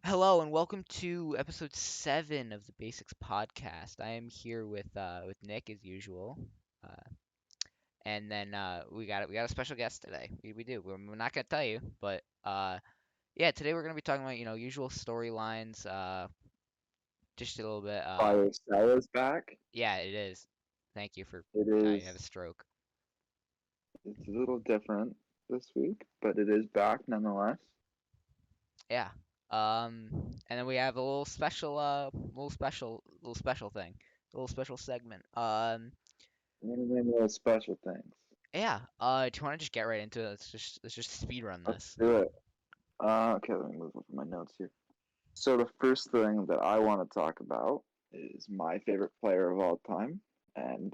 Hello and welcome to episode 7 of the Basics podcast. I am here with Nick as usual. Uh, and then we got a special guest today. We do. We're not gonna tell you, but yeah, today we're gonna be talking about, usual storylines, just a little bit Fire Stella's back. yeah, it is. Thank you for It you have is. a stroke. It's a little different this week, but it is back nonetheless. Yeah. And then we have a little special thing. A little special segment. One of the most special things. Yeah. Do you want to just get right into it? Let's just speed run Let's this. do it. Okay, let me move over my notes here. So the first thing that I want to talk about is my favorite player of all time, and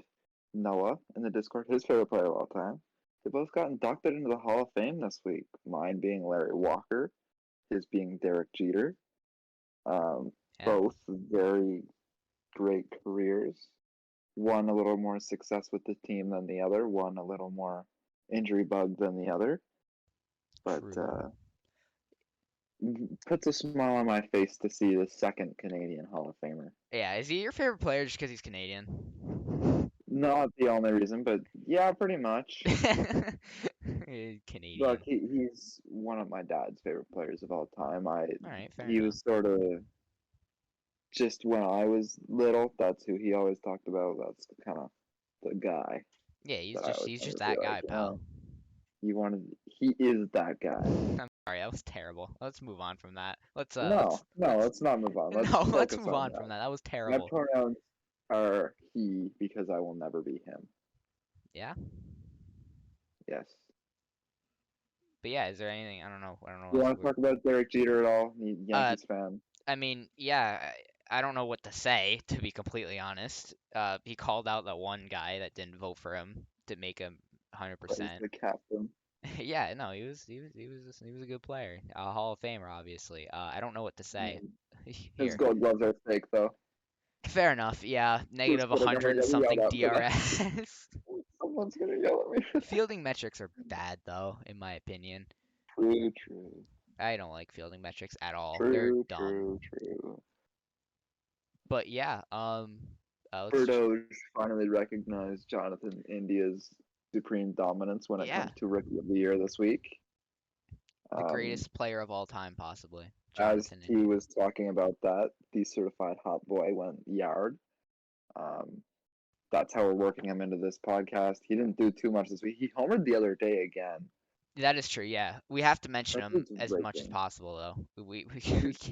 Noah in the Discord, his favorite player of all time. They both got inducted into the Hall of Fame this week. Mine being Larry Walker, his being Derek Jeter. Um, Yeah. Both very great careers. One a little more success with the team than the other, one a little more injury bug than the other. But True. puts a smile on my face to see the second Canadian Hall of Famer. Yeah. Is he your favorite player just because he's Canadian? Not the only reason, but yeah, pretty much. Look, Canadian. he's one of my dad's favorite players of all time. All right. Fair He enough. was sort of just when I was little. That's who he always talked about. That's kind of the guy Yeah. He's that I just always he's just wanted to be that like. guy, pal. You wanted. He is that guy. I'm sorry. That was terrible. Let's move on from that. Let's No, no, let's let's not move on. Let's no. Let's focus move on on that. from that. That was My terrible. pronouns are he because I will never be him. Yeah. Yes. But yeah. Is there anything? I don't know. I don't know what You else want to we're. talk about Derek Jeter at all? Uh. Yankees fan. I mean, yeah. I don't know what to say, to be completely honest. He called out that one guy that didn't vote for him to make him But he's 100%. the captain. Yeah, no, he was a good player, a Hall of Famer, obviously. I don't know what to say Mm. His here. gold gloves are fake, though. Fair enough. Yeah, Who's negative kidding? I'm gonna 100 and get yelled something at for that. DRS. Someone's gonna yell at me. Fielding metrics are bad, though, in my opinion. True, true, I don't like fielding metrics at all. They're true, dumb. true, true. But yeah, let's just Berdoge finally recognized Jonathan India's supreme dominance when it yeah, comes to Rookie of the Year this week. the Um, greatest player of all time, possibly, as Jonathan he India. was talking about that, the certified hot boy went yard. Um, that's how we're working him into this podcast. He didn't do too much this week. He homered the other day again. That is true. Yeah, we have to mention That him dude's as much as raking. possible, though. We He's,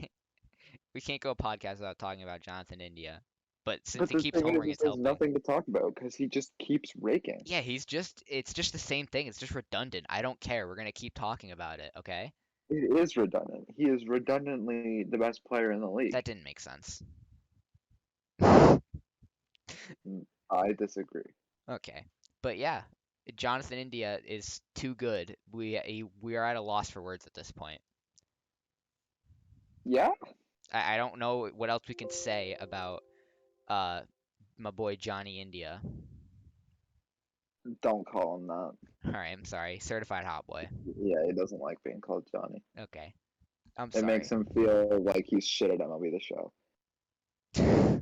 we can't go a podcast without talking about Jonathan India. But since but he the keeps thing homering, is, it's there's helping. nothing to talk about because he just keeps raking. Yeah, it's just the same thing. It's just redundant. I don't care. We're gonna keep talking about it, okay? It is redundant. He is redundantly the best player in the That league. didn't make sense. I disagree. Okay. But yeah, Jonathan India is too good. We are at a loss for words at this point. Yeah, I don't know what else we can say about uh my boy Johnny India. don't call him that. All right, I'm sorry. Certified hot boy. Yeah, he doesn't like being called Johnny. Okay. I'm It makes sorry. him feel like he's shit at MLB The Show.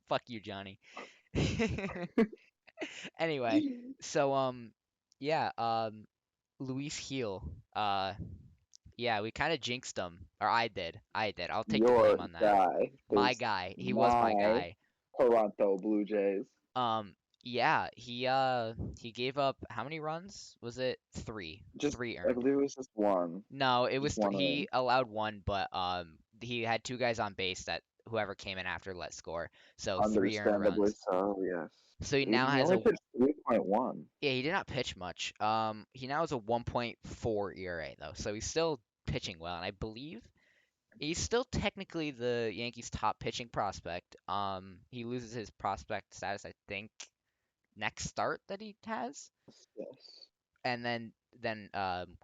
Fuck you, Johnny. Anyway, so yeah, Luis Heel. Yeah, we kind of jinxed him, or I did. I did. I'll take the Your blame on that. guy My is guy. He was my my guy. Toronto Blue Jays. Um, yeah, he gave up how many runs? Was it three? Just, Three I earned. believe it was No, it was just three. one He run. allowed one, but he had two guys on base that whoever came in after let score. So three earned Understandably runs. so, yes. So he now He has only a pitched 3.1. yeah, he did not pitch much. He now has a 1.4 ERA though, so he's still pitching well, and I believe he's still technically the Yankees' top pitching prospect. He loses his prospect status, I think, next start that he has, Yes. and then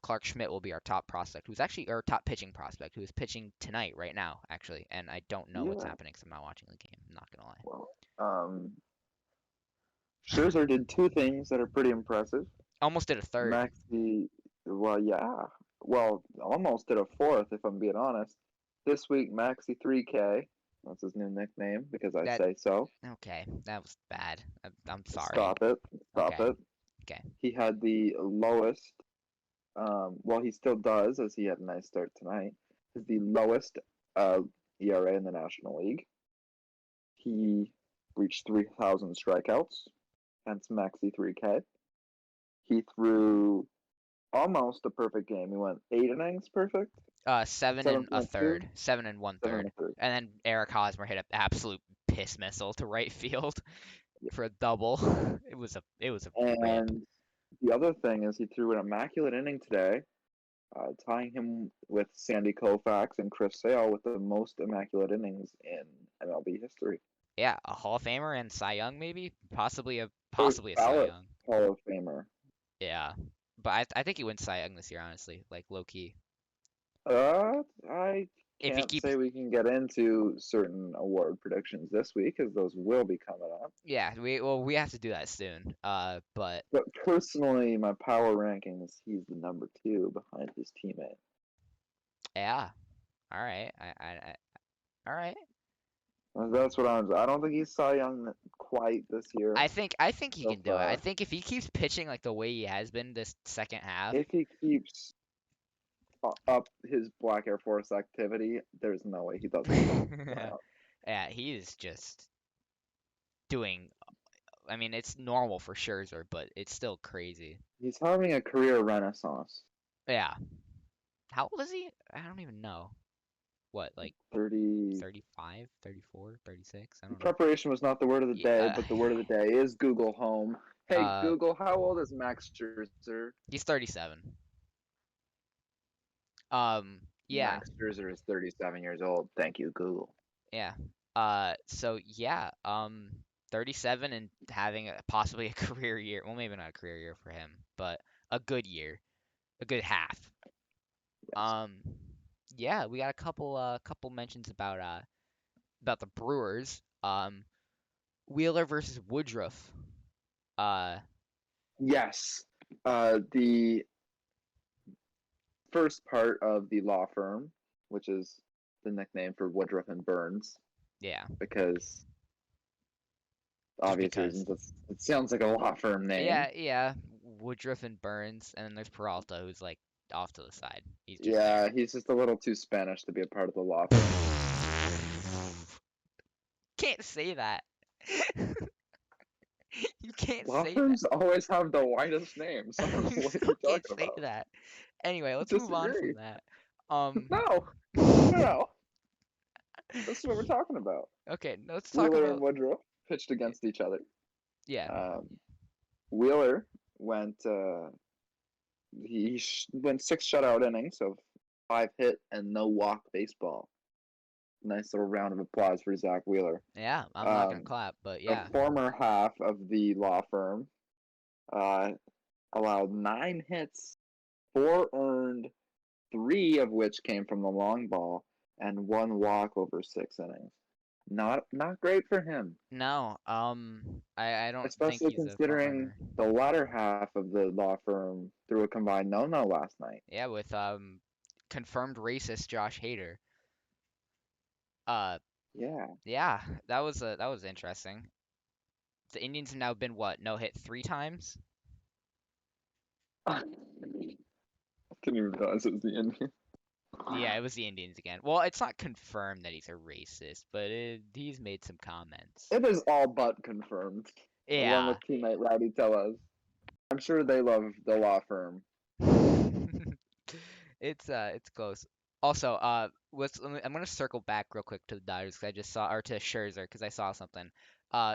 Clark Schmidt will be our top prospect, who's actually our top pitching prospect, who is pitching tonight, right now, actually. And I don't know what's Yeah. happening because I'm not watching the game. I'm not gonna Well, Scherzer did two things that are pretty impressive. Almost did a third. Maxi, well, yeah. Well, almost did a fourth, if I'm being honest. This week, Maxi 3K. That's his new nickname because I That say so. okay, that was bad. I'm sorry. Stop it. Stop Okay, it. okay. He had the lowest, well, he still does, as he had a nice start tonight, is the lowest uh, ERA in the National League. He reached 3,000 strikeouts, hence Maxi 3K. He threw almost a perfect game. He went 8 innings perfect, Seven and a 7.2, third, seven and one seven and third, a third. and then Eric Hosmer hit an absolute piss missile to right field Yeah. for a double. It was a rip. And the other thing is he threw an immaculate inning today, tying him with Sandy Koufax and Chris Sale with the most immaculate innings in MLB history. Yeah, a Hall of Famer and Cy Young maybe, First possibly a Cy ballot Young. Hall of Famer. Yeah, but I think he wins Cy Young this year, honestly, like low key. I If he can't keeps, say we can get into certain award predictions this week because those will be coming up. yeah, we have to do that soon. But But personally, my power rankings, he's the number two behind his teammate. yeah, all right, all right. That's what I'm. I don't think he's Cy Young quite this year. I think he So can do it. I far, think if he keeps pitching like the way he has been this second half, if he keeps up his Black Air Force activity, there's no way he doesn't win Cy Young. yeah, he is just doing. I mean, it's normal for Scherzer, but it's still crazy. He's having a career renaissance. Yeah. How old is he? I don't even know. What, like 30. 35, 34, 36? I don't know. Preparation was not the word of the Yeah, day, but the word of the day is Google Home. Hey, uh, Google, how old is Max Scherzer? he's 37. Yeah, Max Scherzer is 37 years old. Thank you, Google. yeah. So yeah, 37 and having possibly a career year. Well, maybe not a career year for him, but a good year, a good half. Yes. Um, yeah, we got a couple mentions about the Brewers. Wheeler versus Woodruff. Uh, Yes. The first part of the law firm, which is the nickname for Woodruff and Burns, yeah, because just obvious because. reasons. It sounds like a law firm name. Yeah. Woodruff and Burns, and then there's Peralta, who's like off to the side. He's just there. Yeah, he's just a little too Spanish to be a part of the law firm. Can't say that. You can't Law say that. firms always have the whitest names. I don't know You what still you're can't talking say about. that. Anyway, let's move on Disagree. from that. Um, No, no. This is what we're talking about. okay, let's talk Wheeler and about Woodruff pitched against each other. yeah, Um, Wheeler went went 6 shutout innings of 5 hit and no walk baseball. Nice little round of applause for Zach Wheeler. yeah. I'm not gonna Um, clap, but the yeah, former half of the law firm uh, allowed 9 hits, 4 earned, 3 of which came from the long ball, and 1 walk over 6 innings. Not great for him, no. I don't think especially he's a front considering runner. the latter half of the law firm threw a combined no-no last night. Yeah, with confirmed racist Josh Hader. Uh, Yeah. yeah, that was interesting. The Indians have now been what, no hit 3 times? I didn't even realize it was the Indians. Yeah, it was the Indians again. Well, it's not confirmed that he's a racist, but he's made some comments. It is all but confirmed, along Yeah. with teammate Rowdy Tellez. I'm sure they love the law firm. It's close. Also, I'm gonna circle back real quick to the Dodgers because I just saw, or to Scherzer because I saw something.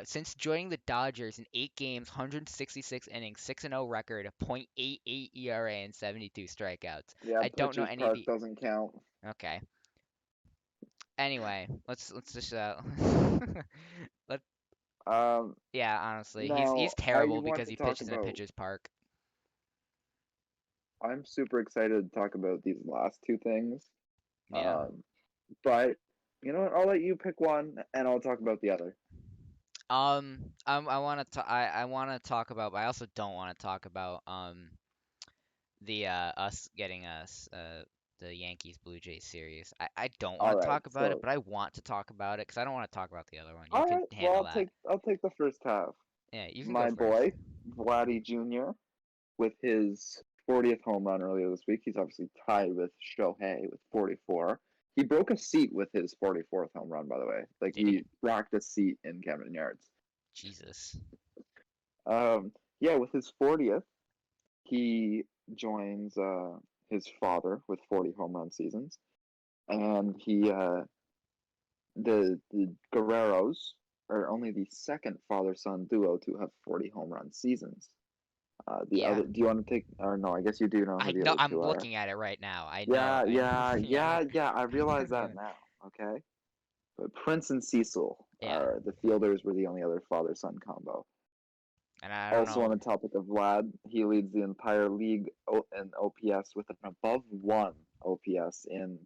Since joining the Dodgers in 8 games, 166 innings, 6-0 record, a .88 ERA, and 72 strikeouts. Yeah, I don't know Pitchers any of Park the. doesn't count. Okay. Anyway, let's just let Um, yeah, honestly, Now, he's I terrible want because to he talk pitches in a about. pitcher's park. I'm super excited to talk about these last two things. Yeah. Um, but you know what? I'll let you pick one, and I'll talk about the other. I want to I want to talk about, but I also don't want to talk about the us getting us the Yankees Blue Jays series. I don't All want to right, talk about it, so but I want to talk about it because I don't want to talk about the other one. You all can right. Well, handle that. I'll take the first half. Yeah, you can go My first. boy, Vladdy Jr. with his 40th home run earlier this week. He's obviously tied with Shohei with 44. He broke a seat with his 44th home run, by the way. Like Did he? he racked a seat in Camden Yards. Jesus. Um, yeah, with his 40th, he joins his father with 40 home run seasons, and the Guerreros are only the second father-son duo to have 40 home run seasons. The Yeah. other, do you want to take, or no, I guess you do know who I the know. other I'm two are. looking at it right now. I know. Yeah, I yeah, yeah. yeah. I realize I'm that gonna. now. Okay, but Prince and Cecil Yeah. are the fielders. Were the only other father-son combo. And I don't Also, on know. the topic of Vlad, he leads the entire league in OPS with an above one OPS in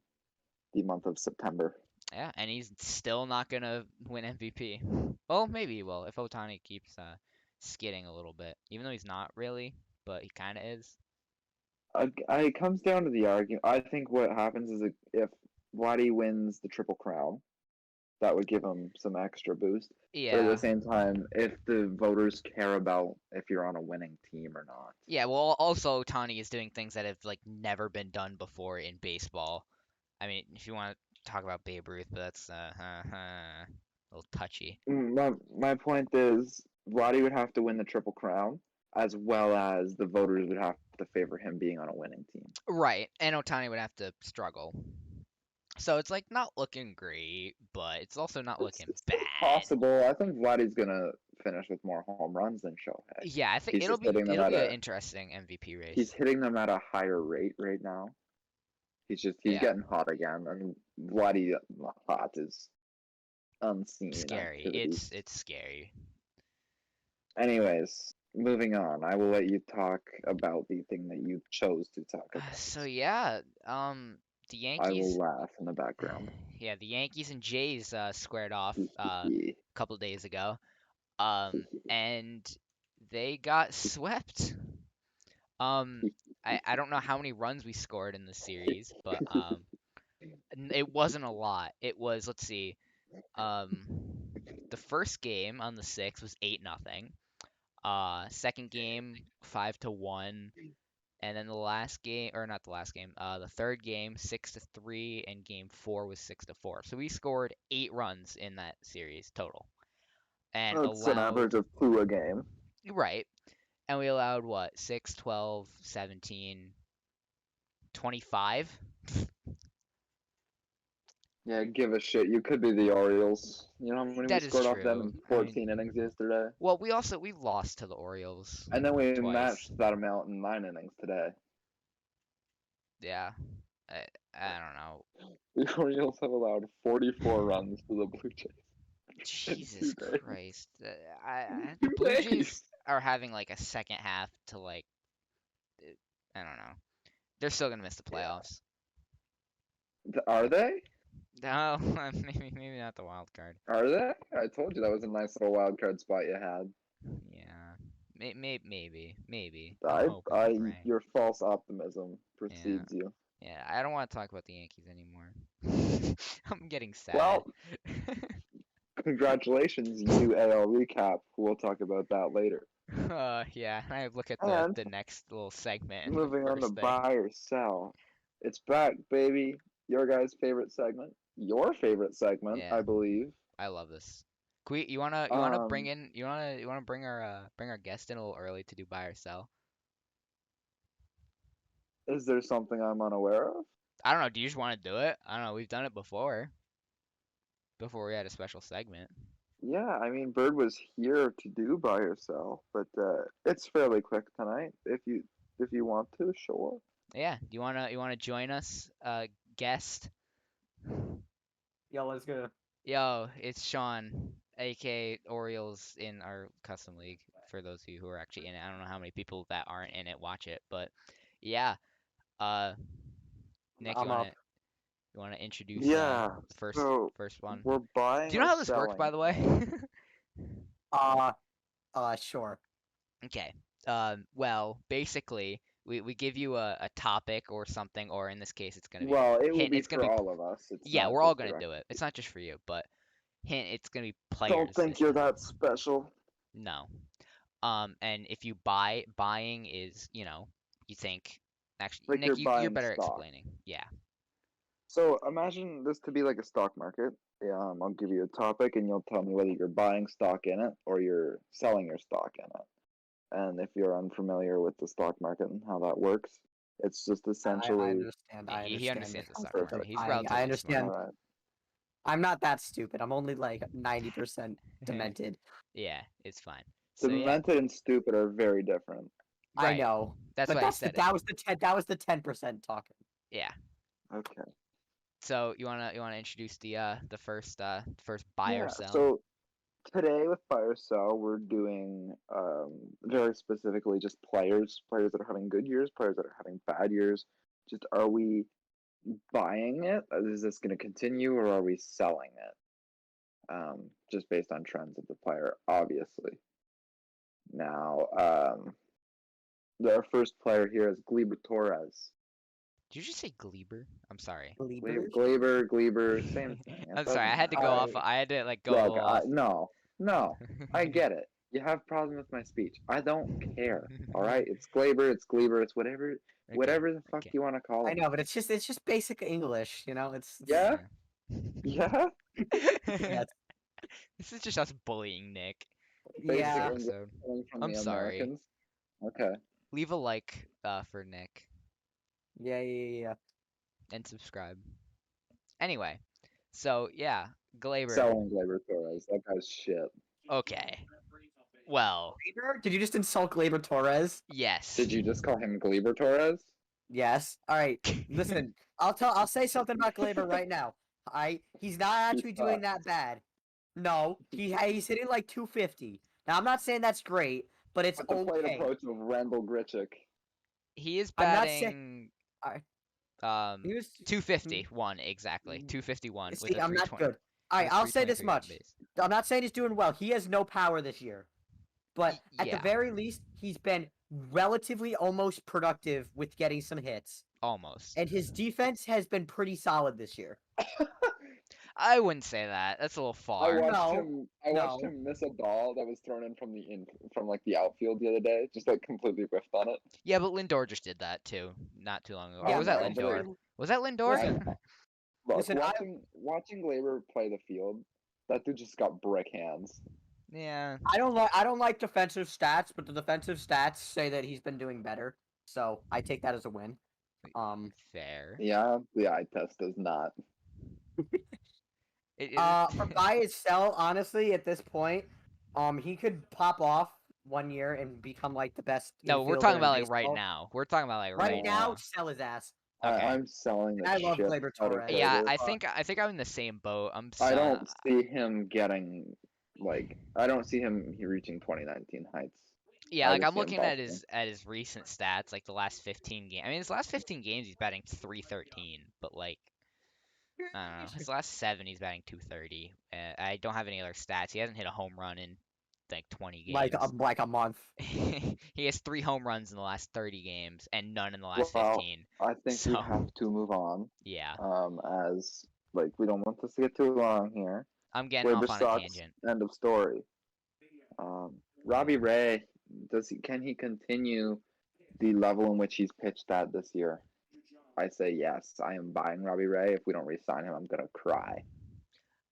the month of September. Yeah, and he's still not gonna win MVP. Well, maybe he will if Otani keeps skidding a little bit, even though he's not really, but he kind of is. It comes down to the argument. I think what happens is if Vladdy wins the Triple Crown, that would give him some extra boost. But at the Yeah. same time, if the voters care about if you're on a winning team or not, Yeah, well, also Otani is doing things that have like never been done before in baseball. I mean, if you want to talk about Babe Ruth, but that's a little touchy. my point is Vladdy would have to win the Triple Crown, as well as the voters would have to favor him being on a winning team. Right, and Otani would have to struggle. So it's like not looking great, but it's also not looking It's still bad. possible. I think Vladdy's gonna finish with more home runs than Shohei. Yeah, I think He's just hitting them it'll at be an a interesting MVP he's race. hitting them at a higher rate right now. He's Yeah, getting hot again, and Vladdy hot is unseen scary. activity. It's scary. Anyways, moving on. I will let you talk about the thing that you chose to talk about. So yeah, the I will Yankees, laugh in the background. yeah, the Yankees and Jays squared off Hee hee a hee. couple days ago. Hee hee And they got swept. Um, hee I don't know how many runs we scored in the series, but it wasn't a lot. It was, let's see, um, the first game on the 6th was 8-0. Second game 5-1, and then the last game, or not the last game, the third game 6-3, and game 4 was 6-4. So we scored 8 runs in that series total, and That's an average allowed, of two a game. right, and we allowed what, 6, 12, 17, 25. Yeah, give a shit. You could be the Orioles. You know how many we That is scored off them true. in I mean, 14 innings yesterday? well, we lost to the Orioles And then we twice. matched that amount in 9 innings today. Yeah, I, I don't know. The Orioles have allowed 44 runs to the Blue Jays in Jesus 2 days. Christ. The Two Blue Jays days. are having like a second half to like, I don't know. They're still gonna miss the Yeah. playoffs. Are they? No, maybe not the wild card. Are they? I told you that was a nice little wild card spot you had. Yeah, maybe. I'm hoping and I, praying. your false optimism Yeah, precedes you. yeah. I don't want to talk about the Yankees anymore. I'm getting sad. Well, congratulations, you AL recap. We'll talk about that later. Yeah, I look at And the next little segment and the moving on to first thing. buy or sell. It's back, baby. Your guys' favorite segment. Your favorite segment, Yeah, I believe. I love this. You wanna bring Um, in you wanna bring our guest in a little early to do buy or sell? is there something I'm unaware of? I don't know. Do you just want to do it? I don't know. We've done it before we had a special segment. Yeah, I mean, Bird was here to do buy or sell, but it's fairly quick tonight. If you want to, sure. Yeah. Do you wanna join us, guest? Yeah, let's go. Yo, it's Sean, aka Orioles in our custom league. For those of you who are actually in it, I don't know how many people that aren't in it watch it, but yeah. Uh, Nick, I'm up. you wanna introduce Yeah. the So first one? we're Do buying you know or how this works, by selling the way? tonight. Uh, sure. Okay. Well, basically, we give you a topic or something, or in this case, it's gonna be Well, it will hint. be It's gonna for be all of us. It's yeah, not we're all just gonna direct. do it. It's not just for you, but hint. It's gonna be Don't players think this you're time. that special. No. And if you buying is, you think actually, Like Nick, you're you're buying better at stock. explaining. Yeah. So imagine this to be like a stock market. I'll give you a topic and you'll tell me whether you're buying stock in it or you're selling your stock in it. And if you're unfamiliar with the stock market and how that works, it's just I essentially understand. Yeah, I he understand the understands the stock concept market. of perfect. He's buying. I relatively smart. understand. All right. I'm not that stupid. I'm only like 90% demented. Yeah, it's fine. So yeah, Demented and stupid are very different. I right. know, That's but why I said it. that was the 10% talking. Yeah. Okay. So you wanna introduce the first buy or Yeah. sell? So today with Buy or Sell, we're doing very specifically just players that are having good years, players that are having bad years. Just are we buying it? Is this going to continue, or are we selling it? Just based on trends of the player, obviously. Now, our first player here is Gleyber Torres. Did you just say Gleber? I'm sorry. Believers. Gleyber, same thing. It I'm sorry. I doesn't had to matter. go off. Alright. I had to like go a Look, little off. no, I get it. You have problem with my speech. I don't care. All right, it's Gleyber, it's whatever, Okay. whatever the fuck Okay. you want to call I him. know, but it's just basic English, you know. Yeah, yeah, Yeah, This is just us bullying Nick this basic yeah, English episode. coming from I'm the sorry. Americans. Okay, Leave a like for Nick yeah. and subscribe. Anyway, so yeah, Glaber. selling Gleyber Torres. That guy's shit. Okay. Well, Glaber? Did you just insult Glaber Torres? yes. Did you just call him Gleyber Torres? Yes. All right. Listen, I'll say something about Glaber right now. He's not He actually doing sucks. that bad. No, he's hitting like 250. Now I'm not saying that's great, but it's With the plate okay. approach of Randall Grichuk. He is I'm not saying batting I- um he was. 251 exactly. 251 with See, a I'm not 320 good. All right, with a I'll say this 323 on much. base. I'm not saying he's doing well. He has no power this year, but at the Yeah, very least, he's been relatively almost productive with getting some hits, almost. and his defense has been pretty solid this year. I wouldn't say that. That's a little I far. watched No, him. I watched no. him miss a ball that was thrown in from like the outfield the other day. Just like completely whiffed on it. Yeah, but Lindor just did that too, not too long ago. Or I Yeah, was but that know, but Lindor? Was that I Lindor? listen, look listen. watching Glaber play the field. That dude just got brick hands. Yeah, I don't like defensive stats, but the defensive stats say that he's been doing better. So I take that as a win. fair. Yeah, the eye test does not. For buy and sell, honestly, at this point, he could pop off 1 year and become like the best No, we're talking infielder in about like right baseball. now. We're talking about like Right right now, Yeah, now. sell his ass. Okay. I'm selling And the I love shit Glaber out of Torres. Yeah, Glaber. I think I'm in the same boat. I don't see him getting like I don't see him reaching 2019 heights. Yeah, I like just I'm see him looking at busting. his recent stats, like the last 15 games. I mean, his last 15 games he's batting 313, but like I don't know. His last 7 he's batting 230. I don't have any other stats. He hasn't hit a home run in like 20 games. Like a month. He has 3 home runs in the last 30 games and none in the last Well, 15. I think we So, have to move on. yeah, As like we don't want this to get too long here. I'm getting Glaber off on a sucks. tangent. End of story. Robbie Ray, can he continue the level in which he's pitched at this year? I say yes. I am buying Robbie Ray. If we don't re-sign him, I'm gonna cry.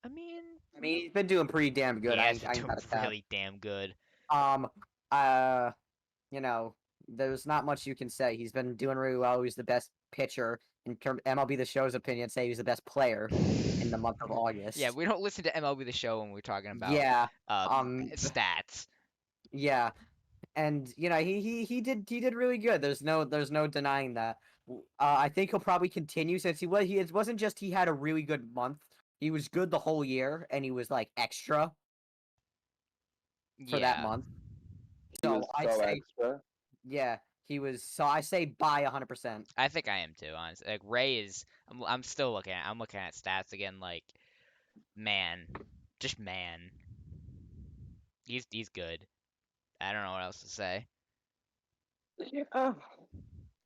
I mean, I mean, he's been doing pretty damn good. he I has ain't, been I ain't doing got a cap. really damn good. Um, uh, you know, there's not much you can say. He's been doing really well. He's the best pitcher in term MLB The Show's opinion. Say he's the best player in the month of August. Yeah, we don't listen to MLB The Show when we're talking about Yeah. uh Um. stats. Yeah. And he did really good. There's no denying that. I think he'll probably continue since it wasn't just he had a really good month. He was good the whole year, and he was like extra for that Yeah. month. He So was I'd so say extra. yeah, he was. So I say buy 100%. I think I am too, honestly. Like Ray is I'm still I'm looking at stats again like man, just man. He's good. I don't know what else to say. Yeah.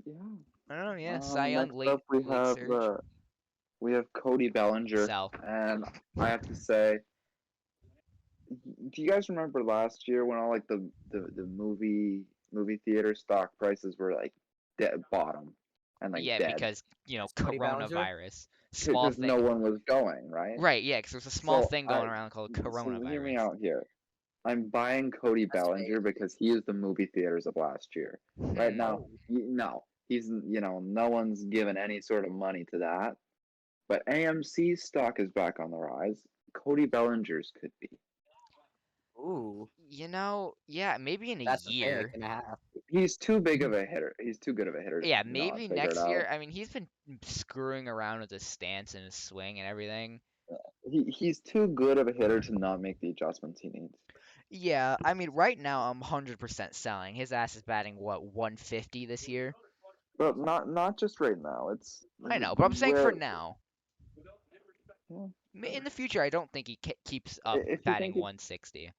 Yeah. I don't know. Yeah, Cy Young Next up late surge. we have Cody Bellinger, Sell. and I have to say, do you guys remember last year when all like the movie theater stock prices were like dead bottom and like Yeah, dead because That's Cody Bellinger. coronavirus, small because no thing. one was going, right? Right. Yeah, because there's a small So thing going around called hear me coronavirus. out here. I'm buying Cody That's Bellinger fake. because he is the movie theaters of last year. Right Hmm. now, Oh, no, he's no one's given any sort of money to that. But AMC's stock is back on the rise. Cody Bellinger's could be. ooh, Yeah, maybe in a that's a fake year. and a half. He's too big of a hitter. He's too good of a hitter to Yeah, not maybe figure it next year. out. I mean, he's been screwing around with his stance and his swing and everything. He's too good of a hitter to not make the adjustments he needs. Yeah, I mean, right now I'm 100% selling. His ass is batting what, 150 this year? But not just right now. It's I know, but I'm saying for where now. yeah, In the future, I don't think he keeps up if you batting think he 160.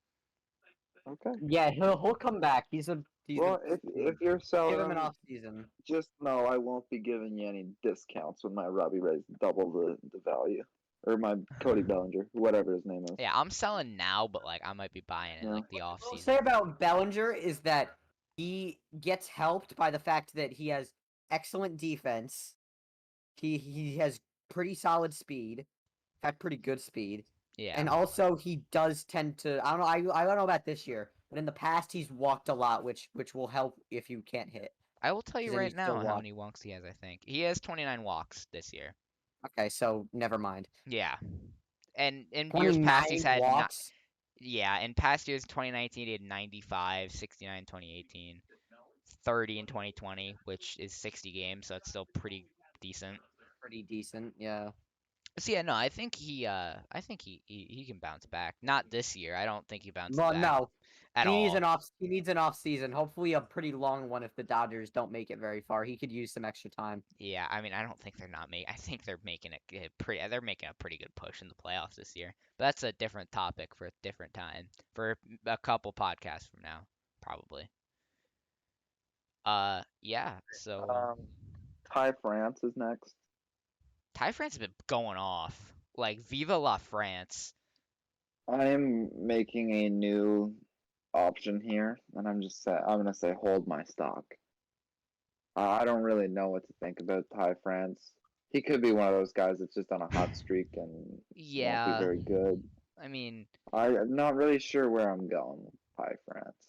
okay. Yeah, he'll come back. He's a Well, if you're give him an selling, off season. just know I won't be giving you any discounts when my Robbie Ray's double the value. Or my Cody Bellinger, whatever his name is. Yeah, I'm selling now, but like I might be buying in Yeah. like the off What I'll say season. about Bellinger is that he gets helped by the fact that he has excellent defense. He has pretty solid speed, had pretty good speed, Yeah. and also he does tend to. I don't know. I don't know about this year, but in the past he's walked a lot, which will help if you can't hit, I will tell because you then you right still now how walk. many walks he has, I think. He has 29 walks this year. Okay, so never mind. Yeah. And in years past, he's 29 had not. walks. Yeah, in past years, 2019, he had 95, 69 in 2018, 30 in 2020, which is 60 games, so it's still pretty decent. Pretty decent, yeah. So yeah, no, I think he can bounce back. Not this year. I don't think he bounces Well, back no, at all. he needs an off season. Hopefully, a pretty long one if the Dodgers don't make it very far. He could use some extra time. Yeah, I mean, I don't think they're not making. I think they're making a pretty. They're making a pretty good push in the playoffs this year. But that's a different topic for a different time, for a couple podcasts from now, probably. Yeah. So Um, Ty France is next. Ty France has been going off. Like, Viva la France. I'm making a new option here, and I'm gonna say hold my stock. I don't really know what to think about Ty France. He could be one of those guys that's just on a hot streak and won't be Yeah. very good. I mean, I'm not really sure where I'm going with Ty France.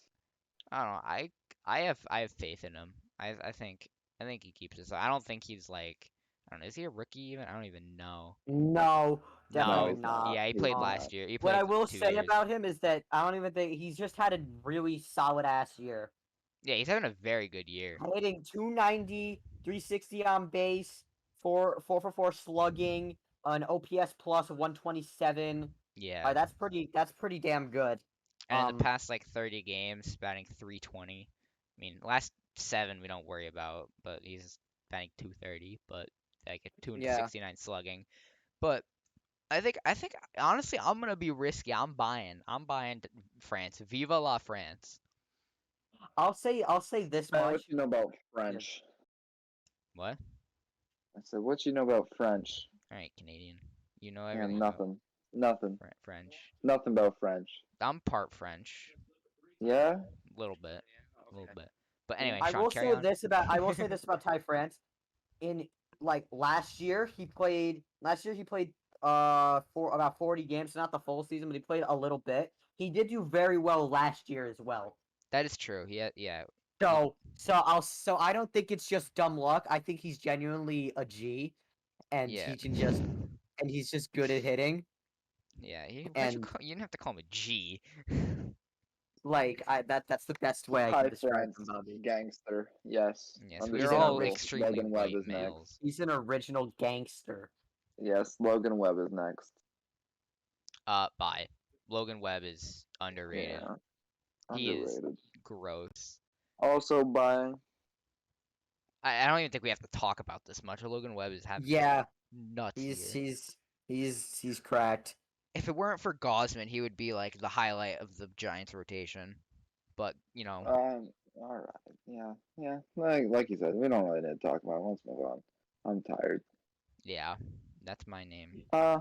I don't know. I have faith in him. I think he keeps this. I don't think he's like. I don't know. Is he a rookie even? I don't even know. No, No, definitely No. he's not. not. Yeah, he He's played Um, not. last year. He what I played will 2 say years. about him is that I don't even think he's just had a really solid ass year. Yeah, he's having a very good year. Hitting 290, 360 on base, 4 for 4 slugging, an OPS plus of 127. Yeah. That's pretty damn good. And in the Um, past like 30 games, batting 320. I mean, last 7 we don't worry about, but he's batting 230, but like a yeah. 269 slugging. But I think honestly I'm gonna be risky. I'm buying France. Viva la France. I'll say this What much. you know about Yeah. French? What? I said, what you know about French? All right, Canadian. You know Yeah, everything about nothing. Nothing. French. Nothing about French. I'm part French, Yeah? a little bit, a little bit. But Yeah. anyway, Sean, carry on. I will say this about Ty France. In like last year he played for about 40 games, so not the full season, but he played a little bit. He did do very well last year as well. That is true. Yeah. He, So I don't think it's just dumb luck. I think he's genuinely a G, and yeah. he's just good at hitting. Yeah, And you didn't have to call him a G. like that's the best way I can Ty describe France, him, Bobby. gangster. Yes. Yes, we are all Understandable. extremely Logan Webb white is next. males. He's an original gangster. Yes, Logan Webb is next. Bye. Logan Webb is underrated. Yeah, He is underrated. gross. Also by I don't even think we have to talk about this much. Logan Webb is having a Yeah, nuts he's year. he's he's cracked. If it weren't for Gosman, he would be like the highlight of the Giants rotation. But, All right. Yeah. Like you said, we don't really need to talk about it. Let's move on. I'm tired. Yeah, that's my name. Uh,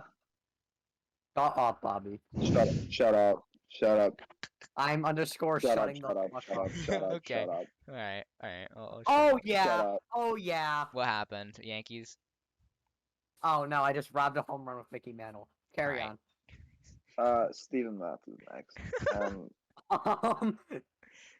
Shut up, Bobby. shut up. Shut up. Shut up. I'm underscore Shut up. shutting the Shut up. fuck Shut up. up. Shut up. Okay. Shut up. All right. I'll shut Oh up. Shut yeah. up. Oh yeah. What happened? Yankees? Oh no, I just robbed a home run with Mickey Mantle. All Carry right. on. Steven Matz is next. Um, Um,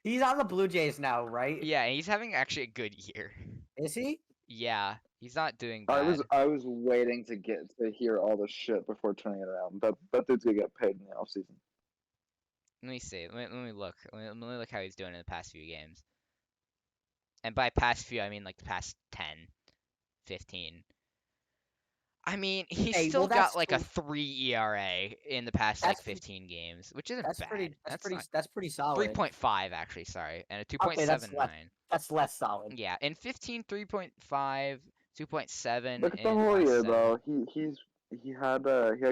he's on the Blue Jays now, right? Yeah, he's having actually a good year. Is he? Yeah, he's not doing I was bad. I was waiting to get to hear all the shit before turning it around. That dude's gonna get paid in the offseason. Let me see. Let me look. Let me look how he's doing in the past few games. And by past few, I mean like the past 10, 15. I mean, he's Hey, well still got like a 3 ERA in the past like that's 15 games, which isn't that's bad. pretty that's That's pretty not that's pretty solid. 3.5 actually, sorry, and a Okay, 2.79. that's less solid. Yeah, in 15, 3.5, 2.7 Look at the in whole last year, 7. though. He had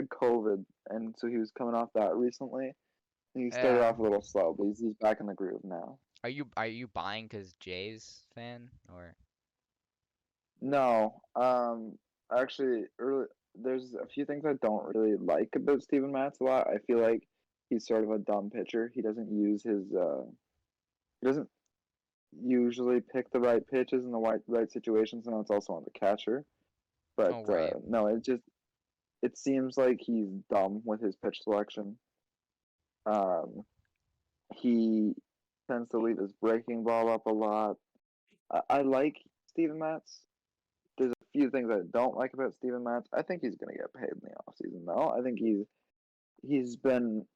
COVID, and so he was coming off that recently. And he started Yeah. off a little slow, but he's back in the groove now. Are you buying cause Jays fan or No, actually, there's a few things I don't really like about Steven Matz a lot. I feel like he's sort of a dumb pitcher. He doesn't usually pick the right pitches in the right situations, and that's also on the catcher. But oh right. no, it seems like he's dumb with his pitch selection. Um, he tends to leave his breaking ball up a lot. I like Steven Matz. There's a few things I don't like about Steven Matz. I think he's going to get paid in the offseason, though. I think he's been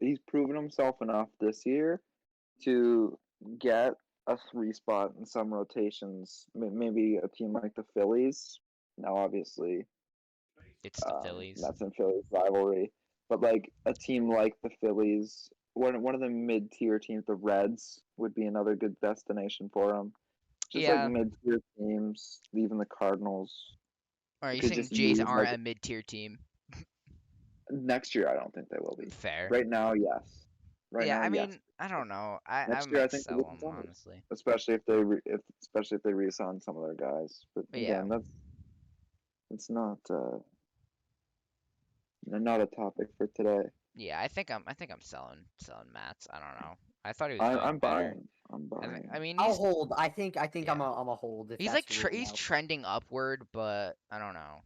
he's proven himself enough this year to get a 3 spot in some rotations. Maybe a team like the Phillies. Now, obviously, It's the Phillies. Mets and Phillies rivalry, but like a team like the Phillies, one of the mid tier teams, the Reds would be another good destination for him. Just like Yeah. mid tier teams, even the Cardinals, Are you you could saying just Jays use like aren't a mid-tier team? next year. I don't think they will be. Fair. Right now, yes. Right Yeah, now, I yes. mean, I don't know. I Next year, I might think they'll sell be them contenders, honestly. especially if they re-sign some of their guys. But Yeah. again, it's not a topic for today. Yeah, I think I'm selling Mats. I don't know. I thought he was I, doing I'm better. buying. I'm I buying. mean, I'll hold. I think yeah. I'm a hold if He's that's like the ruling he's out. trending upward, but I don't know.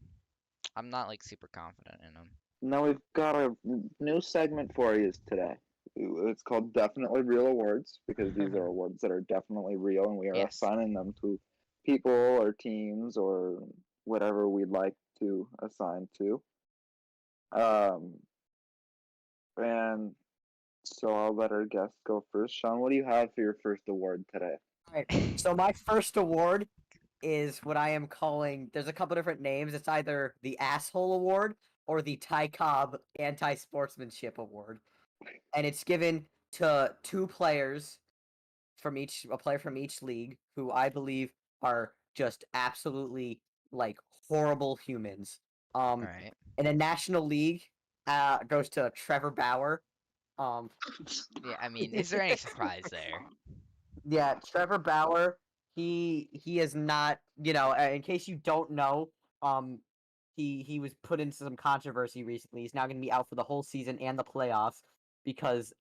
I'm not like super confident in him. Now we've got a new segment for you today. It's called Definitely Real Awards because these are awards that are definitely real and we are Yes. assigning them to people or teams or whatever we'd like to assign to. Um, and so I'll let our guest go first. Sean, what do you have for your first award today? All right. So my first award is what I am calling. There's a couple different names. It's either the Asshole Award or the Ty Cobb Anti-Sportsmanship Award, and it's given to two players from a player from each league who I believe are just absolutely like horrible humans. All Um, right. in a National League, goes to Trevor Bauer. Um, Yeah, I mean, is there any surprise there? yeah, Trevor Bauer. He is not. In case you don't know, um, he was put into some controversy recently. He's now going to be out for the whole season and the playoffs because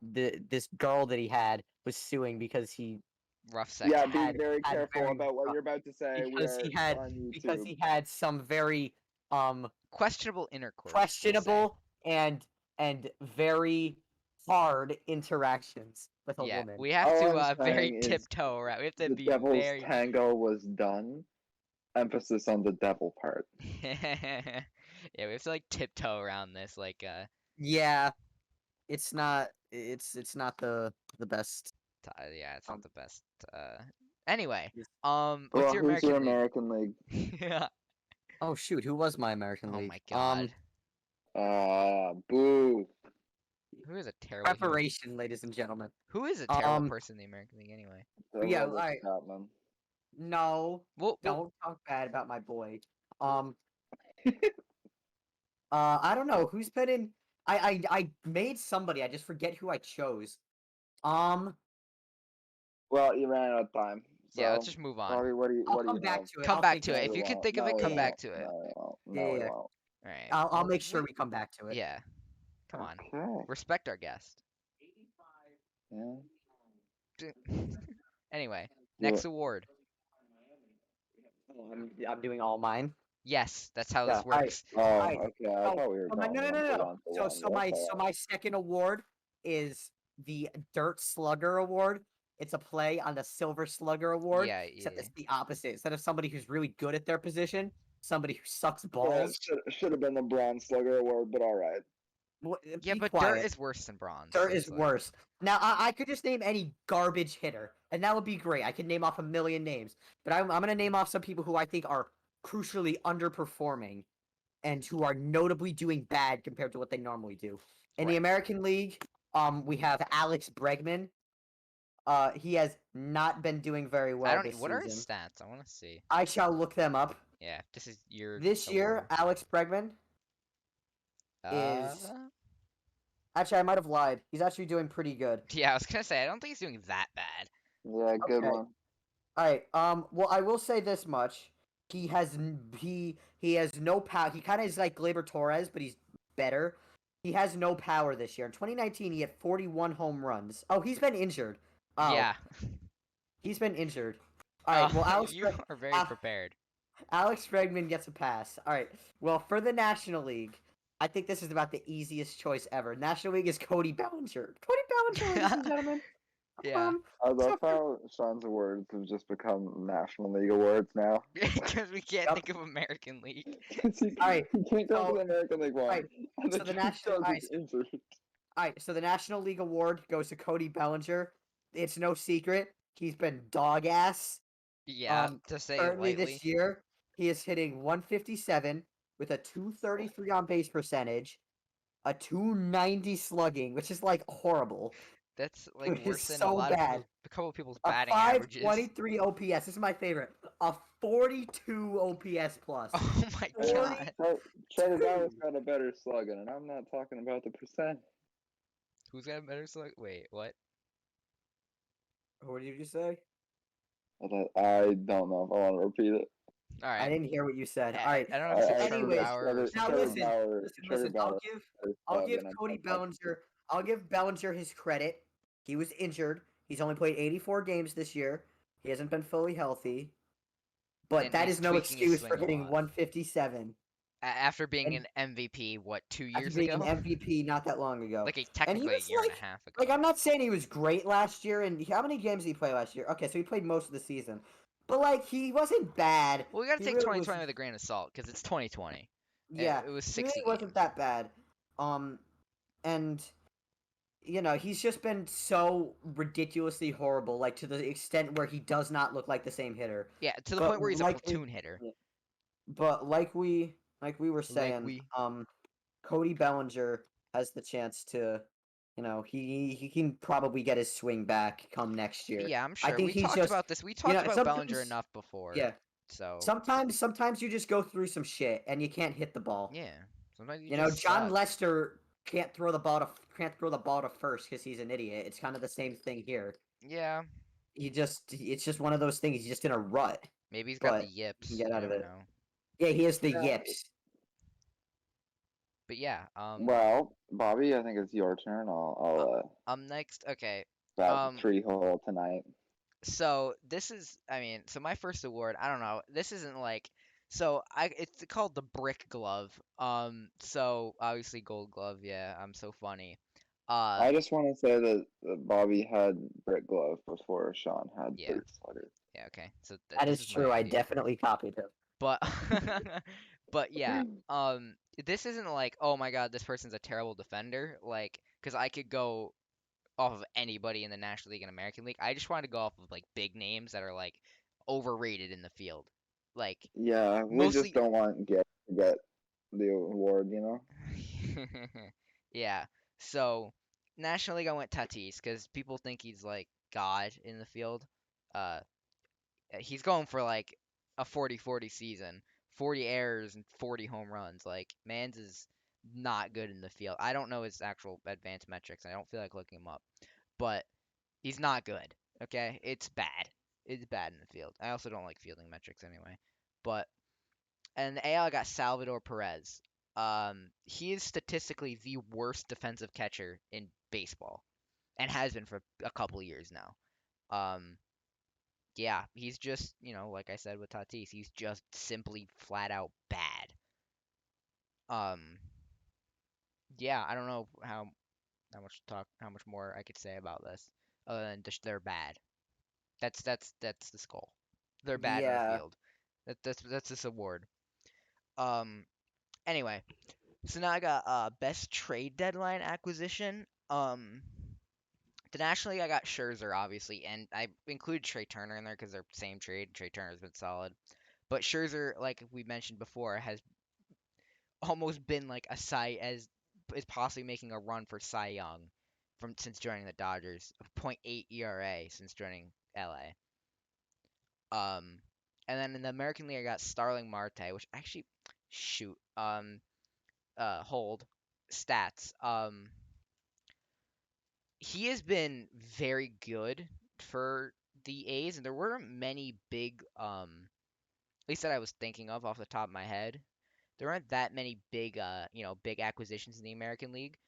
this girl that he had was suing because he Rough sex Yeah, with be her. very had careful very about what you're about to say. We because are he had on because YouTube. he had some very Questionable intercourse, we'll say. questionable and very hard interactions with a Yeah, woman. we have All to I'm very saying is tiptoe around. We have to the be devil's very. tango was done. Emphasis on the devil part. Yeah, we have to like tiptoe around this. Yeah, it's not the best. Yeah, it's not Um, the best. Anyway, yes. what's Well, your who's your American League? American League? Yeah. Oh shoot, who was my American Oh League? my God. Boo. Who is a terrible human? Preparation, ladies and gentlemen. Who is a terrible Um, person in the American League anyway? yeah, all Robert right. Chapman. No, Well, don't talk bad about my boy. Um, I don't know who's been in. I made somebody. I just forget who I chose. Um, Well, you ran out of time. Yeah, let's So, just move on. Bobby, I'll what do come you back have? to it. Come I'll back think to No, it. of If you you can won't. think of it, No, you come yeah, back won't. to it. No, you won't. yeah, No, yeah, you yeah. won't. All right. I'll Well, make sure we come back to it. yeah. Come on. Okay. Respect our guest. Yeah. Anyway, next You, award. I'm doing all mine. Yes, that's how Yeah. this works. All right. okay. I So, thought we were no, going no, no, one no, for no. one for So, one, so but my, okay. so my second award is the Dirt Slugger Award. It's a play on the Silver Slugger Award, Yeah, except yeah. it's the opposite. Instead of somebody who's really good at their position, somebody who sucks Yeah, balls. should have been the Bronze Slugger Award, but all right. Yeah, Be but dirt quiet. is worse than bronze, Dirt so is it's like, worse. Now, I could just name any garbage hitter, and that would be great. I could name off a million names, but I'm going to name off some people who I think are crucially underperforming and who are notably doing bad compared to what they normally do. In the right. American League, we have Alex Bregman. He has not been doing very I well don't. this What are his season. stats? I want to see. I shall look them up. Yeah, this is your This year, award. Alex Bregman Uh, is actually I might have lied. He's actually doing pretty good. yeah, I was gonna say I don't think he's doing that bad. Yeah, good Okay. one. All right. Well, I will say this much: he has no power. He kind of is like Gleyber Torres, but he's better. He has no power this year. In 2019, he had 41 home runs. Oh, he's been injured. Oh, Yeah. he's been injured. All right. Well, You are very prepared. Alex Bregman gets a pass. All right. Well, for the National League, I think this is about the easiest choice ever. National League is Cody Bellinger. Cody Bellinger, ladies and gentlemen. Yeah, I love So how Sean's awards have just become National League awards now. because we can't Yep. think of American League. 'Cause All right. you can't go to So, the American League all one, right. and So then the just national. because he's injured. All right, so the National League Award goes to Cody Bellinger. It's no secret he's been dog ass. Yeah, Um, to say it Currently lightly. this year he is hitting 157 with a 233 on base percentage, a 290 slugging, which is like horrible. That's like It is worse than a so lot of bad. people's, a couple of people's A batting averages. 523 OPS. This is my favorite. A 42 OPS plus. Oh my god. Trevor Bauer's got a better slugging, and I'm not talking about the percent. Who's got a better slug? Wait, what? What did you say? I don't know if I want to repeat it. All I right. didn't hear what you said. All right. I don't know I, if you So, said I Trevor said anyways, Bauer or now something Trevor else. listen, Bauer. listen. Bauer I'll slugging, give and Cody I'm talking Bellinger. I'll give Bellinger his credit. He was injured. He's only played 84 games this year. He hasn't been fully healthy. But And that he's is no tweaking his excuse swing for a hitting lot. 157 After being and an MVP, what, two after years being an ago? MVP not that long ago. Like And he technically a was year and a like, half like ago. I'm not saying he was great last year. And how many games did he play last year? Okay, so he played most of the season. But like he wasn't bad. Well, we got to He take really was. 2020 with a grain of salt because it's 2020. Yeah, It was he really 60 wasn't games. that bad. And he's just been so ridiculously horrible, like to the extent where he does not look like the same hitter. Yeah, to the But point where he's a like we, platoon hitter. yeah, but like we were Like saying, we. Cody Bellinger has the chance to, he can probably get his swing back come next year. Yeah, I'm I sure. think We he's talked just, about this. We talked about Bellinger sometimes, enough before. yeah, So, sometimes you just go through some shit and you can't hit the ball. yeah. Sometimes you You know, just John suck. Lester can't throw the ball to first because he's an idiot. It's kind of the same thing here. Yeah. It's just one of those things. He's just in a rut, Maybe he's got the but he can yips. get You out of never it. know. Yeah, he has the Yeah. yips. But yeah. Well, Bobby, I think it's your turn. Next. Okay. That Um. three hole tonight. So this is, I mean, so my first award, I don't know. This isn't like, it's called the Brick Glove. So obviously Gold Glove. Yeah, I'm so funny. Uh, I just want to say that Bobby had Brick Glove before Sean had yeah, Dirt Slugger. yeah, okay. So That this is is my true. I idea. definitely copied him. But, but yeah. This isn't like, oh my God, this person's a terrible defender. Like, because I could go off of anybody in the National League and American League. I just wanted to go off of like big names that are like overrated in the field. Like Yeah, we just mostly don't want to get the award, you know? yeah. So National League I went Tatis because people think he's like God in the field. Uh he's going for like a 40-40 season. 40 errors and 40 home runs. Like Mans is not good in the field. I don't know his actual advanced metrics. I don't feel like looking him up. But he's not good. Okay, it's bad. It's bad in the field. I also don't like fielding metrics anyway. But and the AL got Salvador Perez. He is statistically the worst defensive catcher in baseball, and has been for a couple years now. Um, yeah, he's just, like I said with Tatis, he's just simply flat out bad. Um, yeah, I don't know how much more I could say about this, other than just they're bad. That's the skull. They're bad in the Yeah. field. That's this award. Um, anyway, so now I got best trade deadline acquisition. The National League I got Scherzer obviously, and I included Trey Turner in there because they're same trade. Trey Turner's been solid, but Scherzer, like we mentioned before, has almost been like a Cy as is possibly making a run for Cy Young from since joining the Dodgers. A .8 ERA since joining LA. And then in the American League I got Starling Marte, which actually shoot hold stats. He has been very good for the A's, and there weren't many big at least that I was thinking of off the top of my head. There aren't that many big big acquisitions in the American League,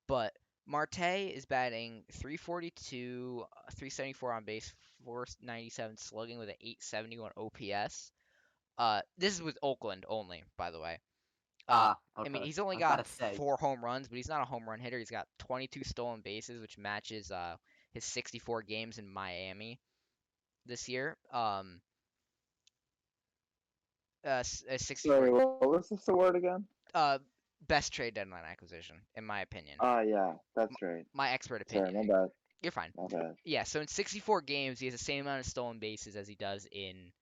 but Marte is batting 342, 374 on base, 497 slugging with an 871 OPS. This is with Oakland only, by the way. Uh, Ah, I mean, okay. he's only I was about got to say. 4 home runs, but he's not a home run hitter. He's got 22 stolen bases, which matches his 64 games in Miami this year. 64 Sorry, what was this award again? uh best trade deadline acquisition in my opinion. Ah, yeah, M- that's right. my expert Sorry, opinion. my bad. You're fine. My bad. Yeah, so in 64 games, he has the same amount of stolen bases as he does in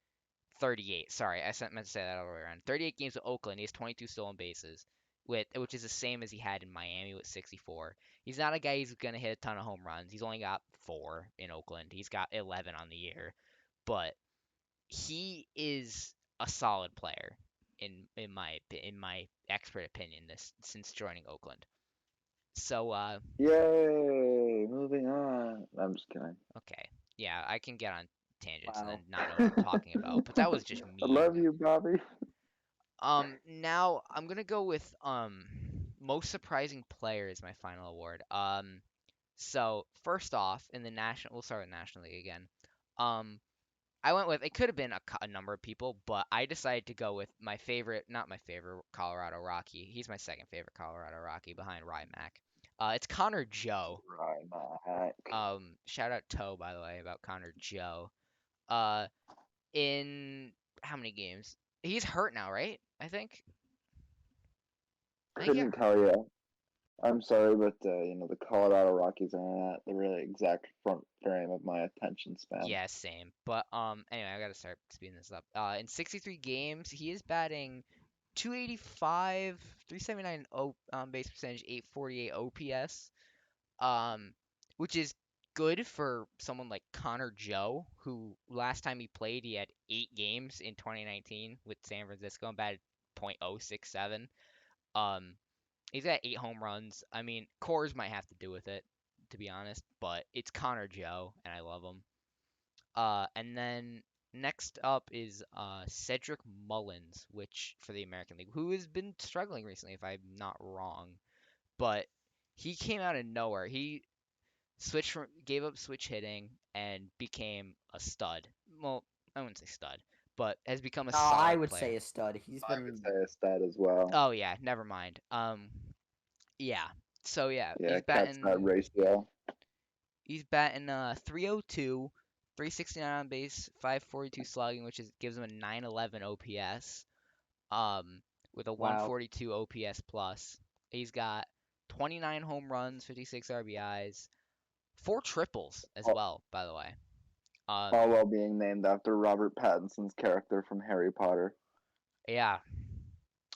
38. Sorry, meant to say that all the way around. 38 games with Oakland, he has 22 stolen bases, which is the same as he had in Miami with 64. He's not a guy who's gonna hit a ton of home runs. He's only got 4 in Oakland. He's got 11 on the year, but he is a solid player in my expert opinion this since joining Oakland. So Yay! Moving on. I'm just kidding. okay, yeah, I can get on tangents and then Wow. not know what I'm talking about, but that was just I mean. love you, Bobby. Now I'm gonna go with most surprising player is my final award. So first off, in the national, we'll start with National League again. Um, I went with it could have been a number of people, but I decided to go with my favorite, not my favorite Colorado Rocky. He's my second favorite Colorado Rocky behind Rymac. It's Connor Joe. Right, Mac. Shout out Toe by the way about Connor Joe. Uh, in how many games? He's hurt now, right? I think he got Couldn't tell you. I'm sorry, but the Colorado Rockies are not the really exact front frame of my attention span. yeah, same. But anyway, I gotta start speeding this up. In 63 games, he is batting 285, 379 base percentage, 848 OPS. Um, which is good for someone like Connor Joe, who last time he played, he had 8 games in 2019 with San Francisco and batted .067. Um, he's got 8 home runs. I mean, cores might have to do with it, to be honest, but it's Connor Joe, and I love him. And then next up is Cedric Mullins, which for the American League, who has been struggling recently, if I'm not wrong. But he came out of nowhere. He gave up switch hitting and became a stud. Well, I wouldn't say stud, but has become a I solid would say player. a stud. He's I would been. say a stat as well. Oh yeah, never mind. Yeah. So yeah, Yeah, catch that ratio. he's batting 302, 369 on base, 542 slugging, which gives him a 911 OPS. Um, with a Wow. 142 OPS plus. He's got 29 home runs, 56 RBIs, 4 triples as All, well, by the way. Um, all while being named after Robert Pattinson's character from Harry Potter. yeah.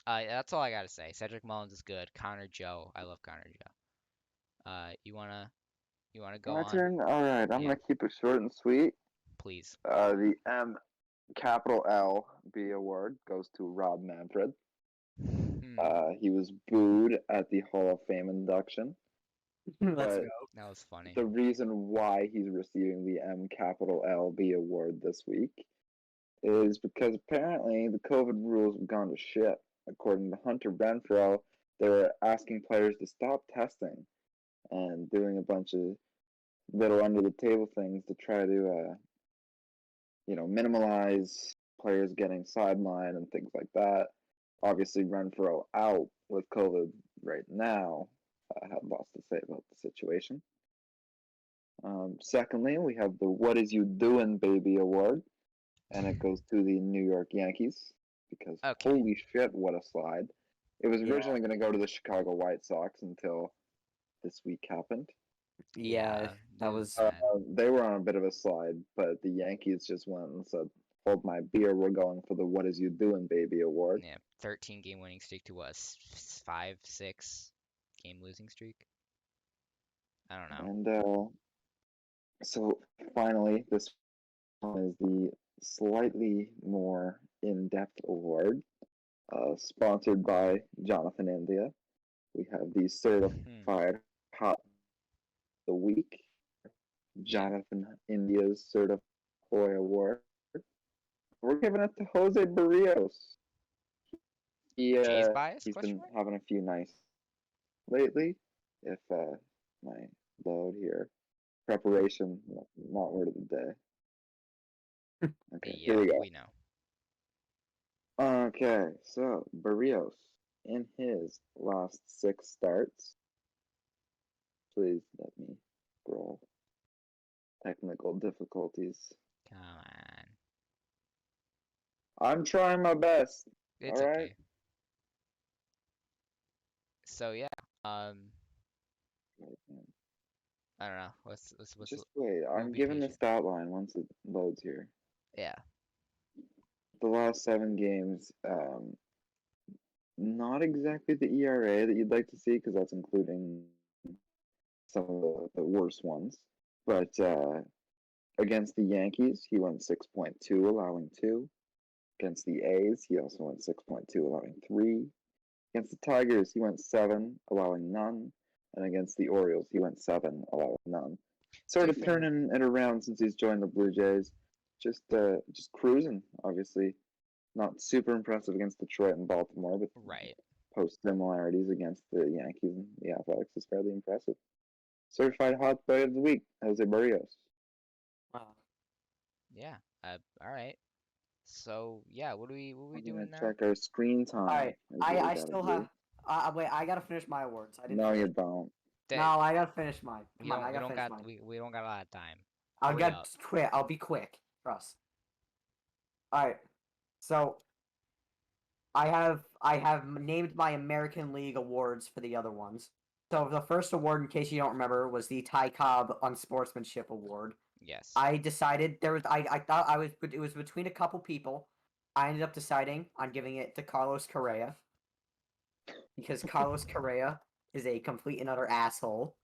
That's all I gotta say. Cedric Mullins is good. Connor Joe, I love Connor Joe. You wanna go My on? turn. All right, I'm Yeah, gonna keep it short and sweet. please. The capital LB award goes to Rob Manfred. Hmm. He was booed at the Hall of Fame induction. Let's But go. That was funny. the reason why he's receiving the MLB award this week is because apparently the COVID rules have gone to shit. According to Hunter Renfro, they're asking players to stop testing and doing a bunch of little under the table things to try to, minimize players getting sidelined and things like that. Obviously, Renfro out with COVID right now had lots to say about the situation. Secondly, we have the What Is You Doing Baby Award, and it goes to the New York Yankees because Okay. holy shit, what a slide. It was Yeah. originally going to go to the Chicago White Sox until this week happened. Yeah, Yeah, that it was was. bad. They were on a bit of a slide, but the Yankees just went and said, "Hold my beer, we're going for the What Is You Doing Baby Award." Yeah, 13 game winning streak to what, 5, 6 game losing streak? I don't know. And so finally, this one is the slightly more in depth award, sponsored by Jonathan India. We have the Hmm. Certified Hot of the Week, Yeah. Jonathan India's Certified Boy Award. We're giving it to Jose Barrios. He Jays bias? he's Question been mark? having a few nice lately. If my load here, preparation, not word of the day. Okay, here Yeah, we go. we know. Okay, so Barrios in his last 6 starts. Please let me scroll. Technical difficulties. Come on. I'm trying my best. All It's right. okay. So yeah, I don't know. Just wait. We'll I'm be giving the patient. stat line once it loads here. Yeah. The last 7 games, not exactly the ERA that you'd like to see because that's including some of the worst ones. But against the Yankees, he went 6.2, allowing 2. Against the A's, he also went 6.2, allowing 3. Against the Tigers, he went 7, allowing none. And against the Orioles, he went 7, allowing none. To Sort be of fair, turning it around since he's joined the Blue Jays. Just cruising, obviously. Not super impressive against Detroit and Baltimore, but right. post similarities against the Yankees and the Athletics is fairly impressive. Certified Hot Boy of the Week, Jose Barrios. Yeah. All right. So yeah, what are we I'm gonna doing now? check our screen All time. right, Is what we I gotta still have. do. Wait, I gotta finish my awards. I didn't No, you finish. don't. No, Dave, I gotta finish mine. Come on, I gotta finish mine. we don't got a lot of time. I'll Hurry get up. quick. I'll be quick. Trust. All right. So I have named my American League awards for the other ones. So the first award, in case you don't remember, was the Ty Cobb Unsportsmanship Award. Yes. I decided there was I thought I was it was between a couple people. I ended up deciding on giving it to Carlos Correa because Carlos Correa is a complete and utter asshole,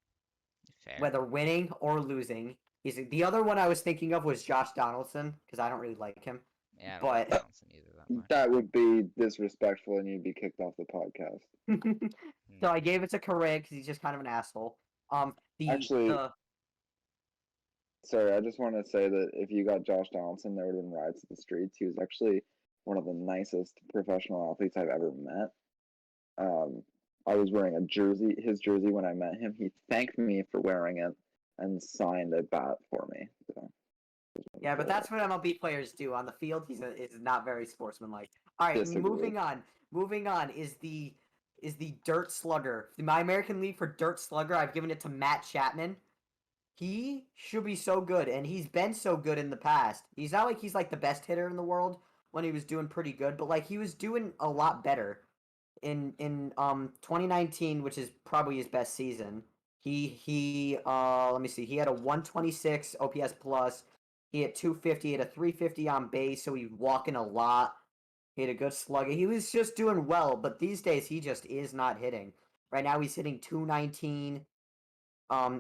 Fair. whether winning or losing. He's the other one I was thinking of was Josh Donaldson because I don't really like him, Yeah, I don't like but Donaldson either that much. That would be disrespectful, and you'd be kicked off the podcast. so Hmm. I gave it to Correa because he's just kind of an asshole. The Actually, the sorry, I just want to say that if you got Josh Donaldson, there would have been riots in the streets. He was actually one of the nicest professional athletes I've ever met. Um, I was wearing his jersey when I met him. He thanked me for wearing it and signed a bat for me. So, Yeah, but that's what MLB players do on the field. Is not very sportsmanlike. All right, disagree. moving on. Moving on is the Dirt Slugger. My American League for Dirt Slugger. I've given it to Matt Chapman. He should be so good, and he's been so good in the past. He's not like he's like the best hitter in the world when he was doing pretty good, but like he was doing a lot better in 2019, which is probably his best season. He let me see. He had a 126 OPS plus. He had 250, he had a 350 on base, so he's walking a lot. He had a good slugger. He was just doing well, but these days he just is not hitting. Right now he's hitting 219.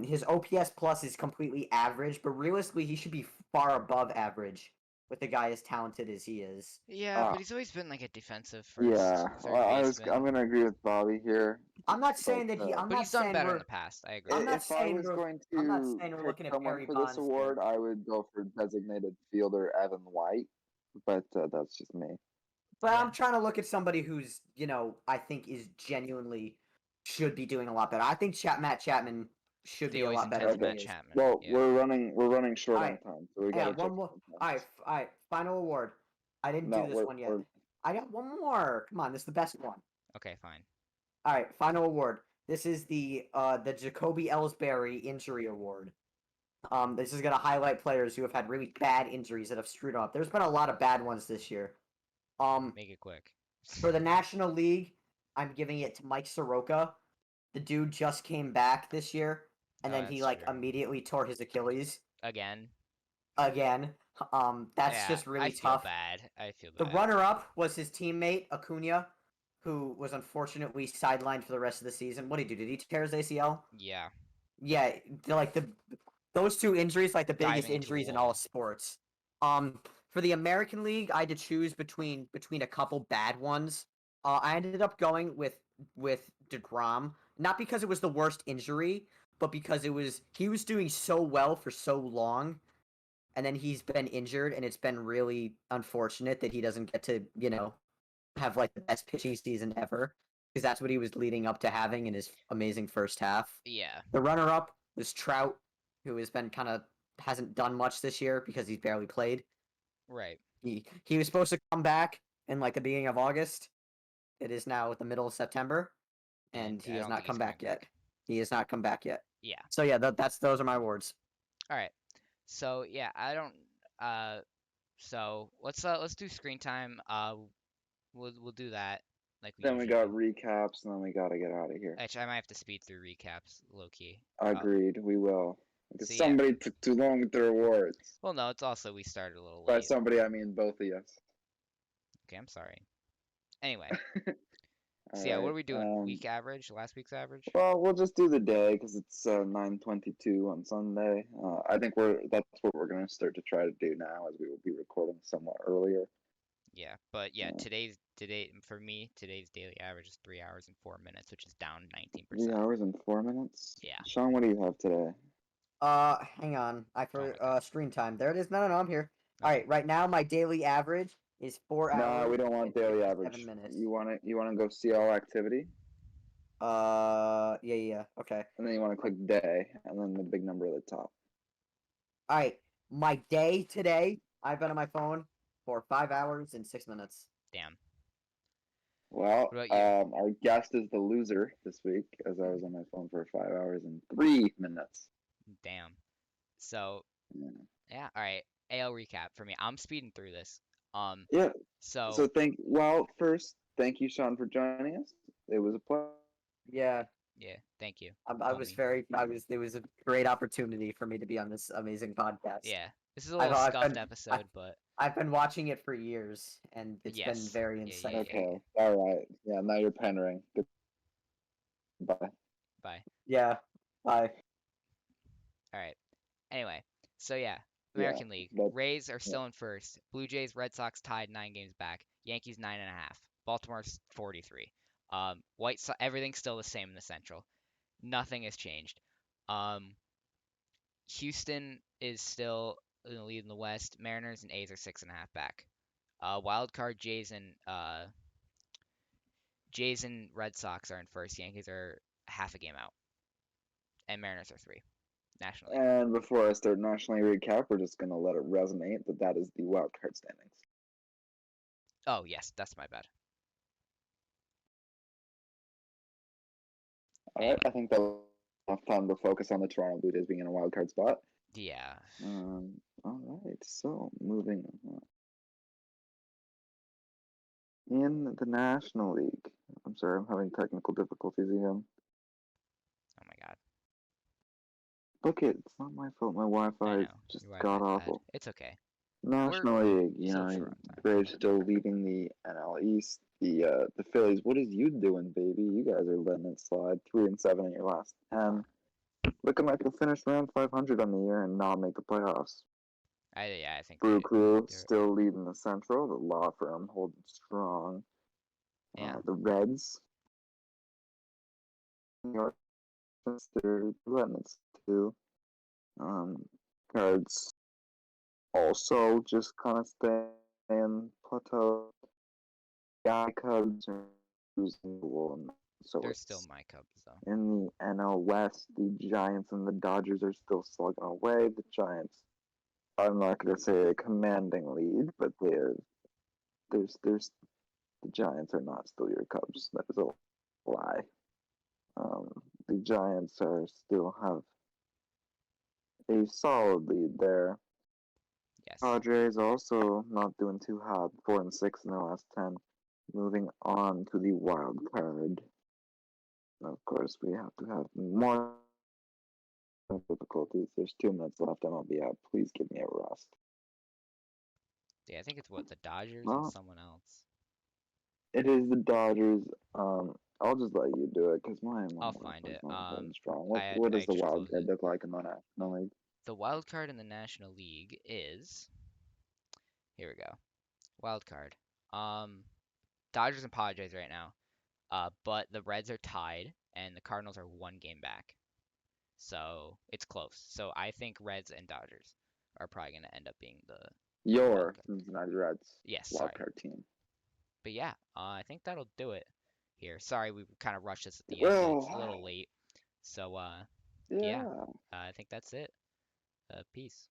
His OPS plus is completely average, but realistically he should be far above average with a guy as talented as he is. Yeah, Uh, but he's always been like a defensive yeah, third I'm baseman. gonna agree with Bobby here. I'm not but saying that he. I'm But not he's done saying better in we're. the past. I agree. I'm not if I saying was we're. going I'm not to saying we're pick looking at someone Barry for this Bonds here. award, I would go for designated fielder Evan White, but that's just me. But Yeah. I'm trying to look at somebody who's, I think is genuinely should be doing a lot better. I think Matt Chapman should The be a always lot better intense than Okay. Matt he is. Chapman. Well, Yeah. we're running short All on right, time, so we yeah, gotta one take more. some All right, points. all right. Final award. I didn't No, do this one yet. I got one more. Come on, this is the best one. Okay, fine. All right, final award. This is the Jacoby Ellsbury Injury Award. This is gonna highlight players who have had really bad injuries that have screwed up. There's been a lot of bad ones this year. Make it quick. For the National League, I'm giving it to Mike Soroka. The dude just came back this year, and Oh, then he that's true. immediately tore his Achilles Again. again. That's Yeah, just I really feel tough. bad. I feel The bad. runner-up was his teammate Acuna, who was unfortunately sidelined for the rest of the season. What did he do? Did he tear his ACL? Yeah. Yeah, those two injuries, like the biggest Driving into a injuries in all wall. sports. For the American League, I had to choose between a couple bad ones. I ended up going with DeGrom, not because it was the worst injury, but because he was doing so well for so long, and then he's been injured, and it's been really unfortunate that he doesn't get to have like the best pitching season ever, because that's what he was leading up to having in his amazing first half. Yeah. The runner-up was Trout, who has been hasn't done much this year because he's barely played. Right. He was supposed to come back in like the beginning of August. It is now the middle of September, and he I has don't not think he's come coming back yet. back. He has not come back yet. Yeah. So yeah, those are my awards. All right. So yeah, I don't. So let's do screen time. We'll do that like we Then we usually got do. recaps, and then we gotta get out of here. Actually, I might have to speed through recaps, low key. Agreed, we will. Because So yeah. somebody took too long with their awards. Well, no, it's also we started a little By late. somebody, I mean both of us. Okay, I'm sorry. Anyway, so yeah, what are Alright. we doing? Week average? Last week's average? Well, we'll just do the day because it's 9:22 on Sunday. I think that's what we're gonna start to try to do now, as we will be recording somewhat earlier. Yeah, but yeah, Uh, for me, today's daily average is 3 hours and 4 minutes, which is down 3 19%. hours and 4 minutes. Yeah. Sean, what do you have today? Hang on. I Oh for my God. screen time. There it is. No, I'm here. All Okay. right, right now my daily average is 4 No, we hours don't and want daily 57 average. minutes. You wanna go see all activity, Yeah, okay. and then you wanna click day, and then the big number at the top. All right, my day today, I've been on my phone for 5 hours and 6 minutes. Damn. Well, What about you? our guest is the loser this week, as I was on my phone for 5 hours and 3 minutes. Damn. So, Yeah. yeah, all right. AL recap for me. I'm speeding through this. Yeah. So So first, thank you, Sean, for joining us. It was a pleasure. Yeah, yeah, thank you, I was homie. it was a great opportunity for me to be on this amazing podcast. Yeah, this is a I've, little I've scuffed been I, episode, but I've been watching it for years, and it's been yes. very Yeah, insightful. Okay. All right. Yeah. Now you're pandering. Goodbye. Bye. Yeah, bye. All right. Anyway, so yeah, Yeah. American League. But Rays are yeah. still in first. Blue Jays, Red Sox tied 9 games back. Yankees 9.5. Baltimore's 43. Everything's still the same in the Central. Nothing has changed. Um, Houston is still in the lead in the West. Mariners and A's are 6.5 back. Wild card Jays and Red Sox are in first. Yankees are half a game out, and Mariners are 3. National League. And before I start nationally recap, we're just gonna let it resonate that is the wild card standings. Oh yes, that's my bad. All right. I think that's enough time to focus on the Toronto Blue Jays being in a wild card spot. Yeah. All right. So moving on. In the National League. I'm sorry, I'm having technical difficulties again. Oh my God. Look it, it's not my fault. My I Wi-Fi know. just Your god Wi-Fi's bad. awful. It's okay. National League, still short on time. Braves still leading the NL East. The Phillies, what is you doing, baby? You guys are letting it slide. 3-7 in your last 10. Looking like you'll finish around 500 on the year and not make the playoffs. I think Brew they Crew do it. still leading the Central. The Law Firm holding strong. Yeah. The Reds New York since they're letting it too. Um, Cards also just kind of staying plateau. Guy Cubs are losing the one, so They're still it's my Cubs though. in the NL West. The Giants and the Dodgers are still slugging away. The Giants, I'm not going to say a commanding lead, but there's the Giants are not still your Cubs. That is a lie. Um, the Giants are still have a solid lead there. Yes. Padres also not doing too hot, 4-6 in their last 10. Moving on to the wild card. Of course, we have to have more difficulties. There's 2 minutes left, and I'll be out. Please give me a rest. Yeah, I think it's what the Dodgers and Well, someone else. it is the Dodgers. I'll just let you do it because my I'll memory find is it. not holding strong. I What does the just wild closed card it. look like in the National League? The wild card in the National League is here we go. Wild card. Um, Dodgers and Padres right now. But the Reds are tied and the Cardinals are 1 game back. So it's close. So I think Reds and Dodgers are probably going to end up being the wild Your card. Cincinnati Reds Yes, wild sorry. card team. But yeah, I think that'll do it here. Sorry, we kind of rushed this at the end, but it's a Well, little late. So yeah, yeah. I think that's it. Peace.